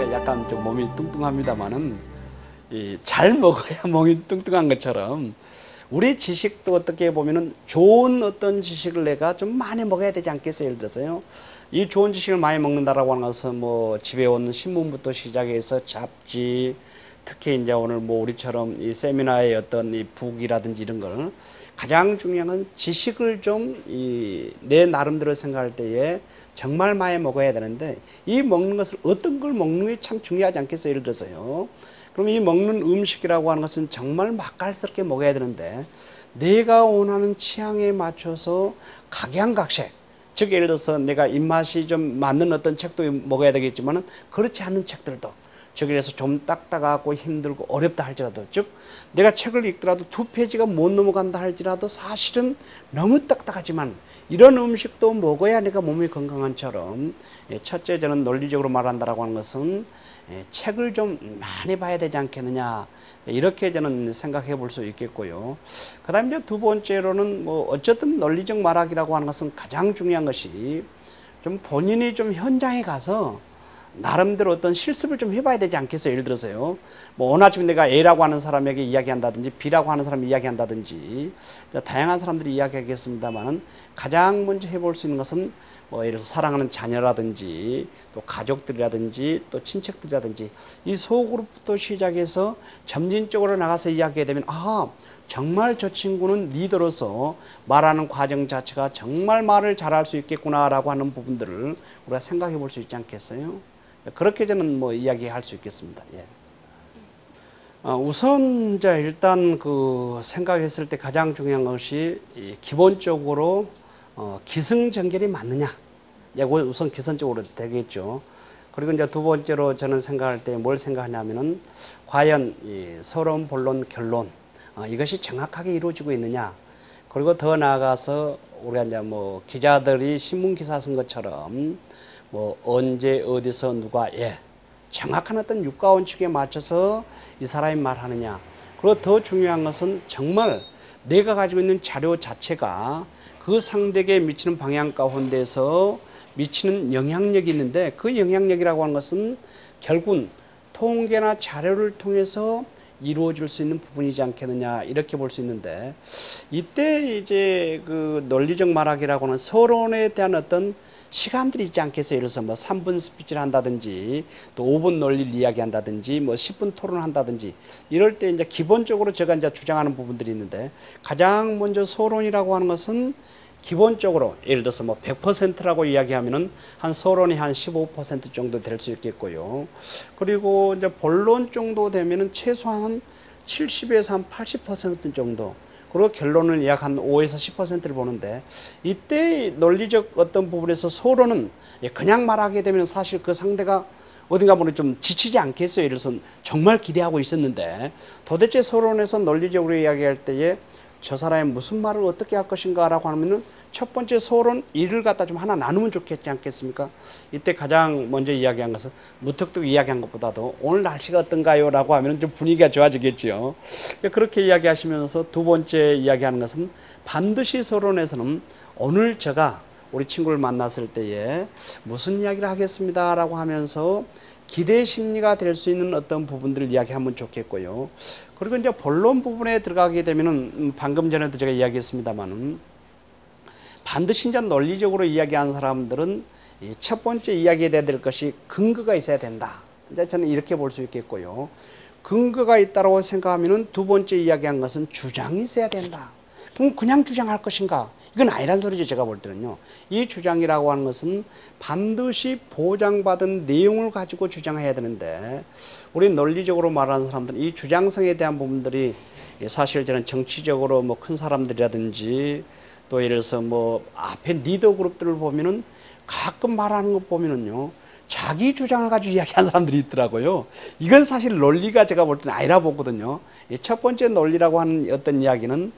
제가 약간 좀 몸이 뚱뚱합니다만은 잘 먹어야 몸이 뚱뚱한 것처럼 우리 지식도 어떻게 보면은 좋은 어떤 지식을 내가 좀 많이 먹어야 되지 않겠어요? 예를 들어서요. 이 좋은 지식을 많이 먹는다라고 하는 것은 뭐 집에 오는 신문부터 시작해서 잡지, 특히 이제 오늘 뭐 우리처럼 이 세미나의 어떤 이 북이라든지 이런 걸 가장 중요한 건 지식을 좀 내 나름대로 생각할 때에 정말 많이 먹어야 되는데 이 먹는 것을 어떤 걸 먹는 게 참 중요하지 않겠어요? 예를 들어서요. 그럼 이 먹는 음식이라고 하는 것은 정말 맛깔스럽게 먹어야 되는데 내가 원하는 취향에 맞춰서 각양각색, 즉 예를 들어서 내가 입맛이 좀 맞는 어떤 책도 먹어야 되겠지만 그렇지 않은 책들도, 즉 그래서 좀 딱딱하고 힘들고 어렵다 할지라도, 즉 내가 책을 읽더라도 2페이지가 못 넘어간다 할지라도 사실은 너무 딱딱하지만 이런 음식도 먹어야 내가 몸이 건강한처럼, 첫째 저는 논리적으로 말한다라고 하는 것은 책을 좀 많이 봐야 되지 않겠느냐, 이렇게 저는 생각해 볼 수 있겠고요. 그 다음에 이제 두 번째로는 뭐 어쨌든 논리적 말하기라고 하는 것은 가장 중요한 것이 좀 본인이 좀 현장에 가서 나름대로 어떤 실습을 좀 해봐야 되지 않겠어요? 예를 들어서요. 뭐 오늘 아침에 내가 A라고 하는 사람에게 이야기한다든지 B라고 하는 사람이 이야기한다든지 다양한 사람들이 이야기하겠습니다만은 가장 먼저 해볼 수 있는 것은 뭐 예를 들어서 사랑하는 자녀라든지 또 가족들이라든지 또 친척들이라든지 이 소그룹부터 시작해서 점진적으로 나가서 이야기하게 되면 정말 저 친구는 리더로서 말하는 과정 자체가 정말 말을 잘할 수 있겠구나라고 하는 부분들을 우리가 생각해 볼 수 있지 않겠어요? 그렇게 저는 뭐 이야기할 수 있겠습니다. 예. 우선 이제 일단 그 생각했을 때 가장 중요한 것이 기본적으로 기승전결이 맞느냐. 우선 기본적으로 되겠죠. 그리고 이제 두 번째로 저는 생각할 때 뭘 생각하냐면은 과연 이 서론, 본론, 결론 이것이 정확하게 이루어지고 있느냐. 그리고 더 나아가서 우리가 이제 뭐 기자들이 신문 기사 쓴 것처럼 뭐 언제 어디서 누가 정확한 어떤 육가 원칙에 맞춰서 이 사람이 말하느냐. 그리고 더 중요한 것은 정말 내가 가지고 있는 자료 자체가 그 상대에게 미치는 방향 가운데서 미치는 영향력이 있는데 그 영향력이라고 하는 것은 결국은 통계나 자료를 통해서 이루어질 수 있는 부분이지 않겠느냐, 이렇게 볼 수 있는데, 이때 이제 그 논리적 말하기라고 하는 서론에 대한 어떤 시간들이 있지 않겠어요? 예를 들어서 뭐 3분 스피치를 한다든지 또 5분 논리를 이야기한다든지 뭐 10분 토론을 한다든지 이럴 때 이제 기본적으로 제가 이제 주장하는 부분들이 있는데, 가장 먼저 서론이라고 하는 것은 기본적으로 예를 들어서 뭐 100%라고 이야기하면은 한 서론이 한 15% 정도 될 수 있겠고요. 그리고 이제 본론 정도 되면은 최소한 70에서 한 80% 정도. 그리고 결론은 약 한 5에서 10%를 보는데, 이때 논리적 어떤 부분에서 서론은 그냥 말하게 되면 사실 그 상대가 어딘가 보면 좀 지치지 않겠어요. 예를 들어서 정말 기대하고 있었는데 도대체 서론에서 논리적으로 이야기할 때에 저 사람이 무슨 말을 어떻게 할 것인가 라고 하면은 첫 번째 서론 일을 갖다 좀 하나 나누면 좋겠지 않겠습니까? 이때 가장 먼저 이야기한 것은 무턱뚝 이야기한 것보다도 오늘 날씨가 어떤가요? 라고 하면 좀 분위기가 좋아지겠죠. 그렇게 이야기하시면서 두 번째 이야기하는 것은 반드시 서론에서는 오늘 제가 우리 친구를 만났을 때에 무슨 이야기를 하겠습니다 라고 하면서 기대 심리가 될 수 있는 어떤 부분들을 이야기하면 좋겠고요. 그리고 이제 본론 부분에 들어가게 되면은 방금 전에도 제가 이야기했습니다만은 반드시 이제 논리적으로 이야기하는 사람들은 첫 번째 이야기해야 될 것이 근거가 있어야 된다. 이제 저는 이렇게 볼 수 있겠고요. 근거가 있다고 생각하면은 두 번째 이야기한 것은 주장이 있어야 된다. 그럼 그냥 주장할 것인가? 이건 아니란 소리죠. 제가 볼 때는요. 이 주장이라고 하는 것은 반드시 보장받은 내용을 가지고 주장해야 되는데, 우리 논리적으로 말하는 사람들은 이 주장성에 대한 부분들이 사실 저는 정치적으로 뭐 큰 사람들이라든지 또 예를 들어서 뭐 앞에 리더 그룹들을 보면은 가끔 말하는 거 보면은요, 자기 주장을 가지고 이야기하는 사람들이 있더라고요. 이건 사실 논리가 제가 볼 때는 아니라 보거든요. 첫 번째 논리라고 하는 어떤 이야기는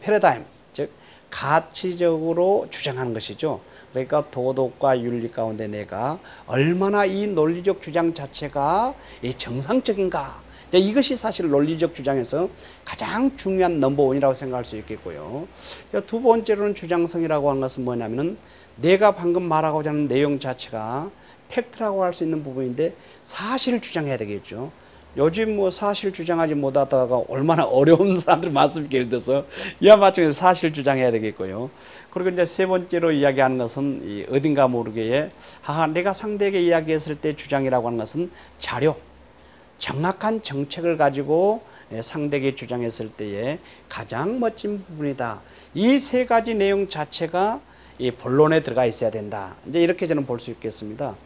패러다임, 즉 가치적으로 주장하는 것이죠. 그러니까 도덕과 윤리 가운데 내가 얼마나 이 논리적 주장 자체가 정상적인가, 이것이 사실 논리적 주장에서 가장 중요한 넘버원이라고 생각할 수 있겠고요. 두 번째로는 주장성이라고 하는 것은 뭐냐면은 내가 방금 말하고자 하는 내용 자체가 팩트라고 할 수 있는 부분인데 사실을 주장해야 되겠죠. 요즘 뭐 사실 주장하지 못하다가 얼마나 어려운 사람들 많습니까? 예를 들어서 이와 마찬가지로 사실 주장해야 되겠고요. 그리고 이제 세 번째로 이야기하는 것은 이 어딘가 모르게 내가 상대에게 이야기했을 때 주장이라고 하는 것은 자료, 정확한 정책을 가지고 상대에게 주장했을 때의 가장 멋진 부분이다. 이 세 가지 내용 자체가 이 본론에 들어가 있어야 된다. 이제 이렇게 저는 볼 수 있겠습니다.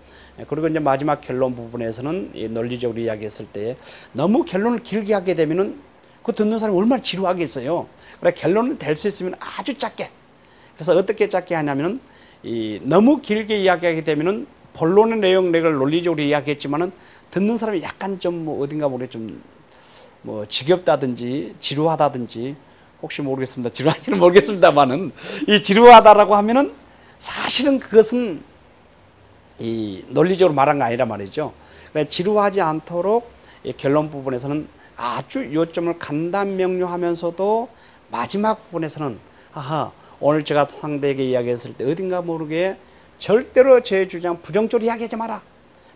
그리고 이제 마지막 결론 부분에서는 이 논리적으로 이야기했을 때 너무 결론을 길게 하게 되면은 그 듣는 사람이 얼마나 지루하겠어요. 그래 결론은 될 수 있으면 아주 짧게. 그래서 어떻게 짧게 하냐면은 너무 길게 이야기하게 되면은 본론의 내용을 논리적으로 이야기했지만은 듣는 사람이 약간 좀 뭐 어딘가 모르게 좀 뭐 지겹다든지 지루하다든지 혹시 모르겠습니다. 지루한지는 모르겠습니다만은 이 지루하다라고 하면은 사실은 그것은 이 논리적으로 말한 거 아니라 말이죠. 그러니까 지루하지 않도록 이 결론 부분에서는 아주 요점을 간단명료하면서도 마지막 부분에서는 오늘 제가 상대에게 이야기했을 때 어딘가 모르게 절대로 제 주장 부정적으로 이야기하지 마라.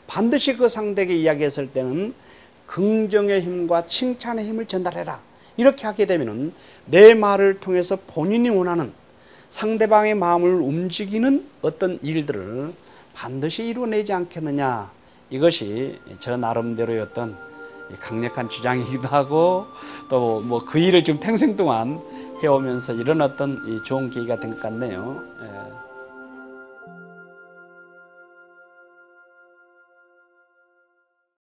반드시 그 상대에게 이야기했을 때는 긍정의 힘과 칭찬의 힘을 전달해라. 이렇게 하게 되면은 내 말을 통해서 본인이 원하는 상대방의 마음을 움직이는 어떤 일들을 반드시 이루어내지 않겠느냐. 이것이 저 나름대로의 어떤 강력한 주장이기도 하고 또 뭐 그 일을 지금 평생 동안 해오면서 이런 어떤 좋은 계기가 된 것 같네요.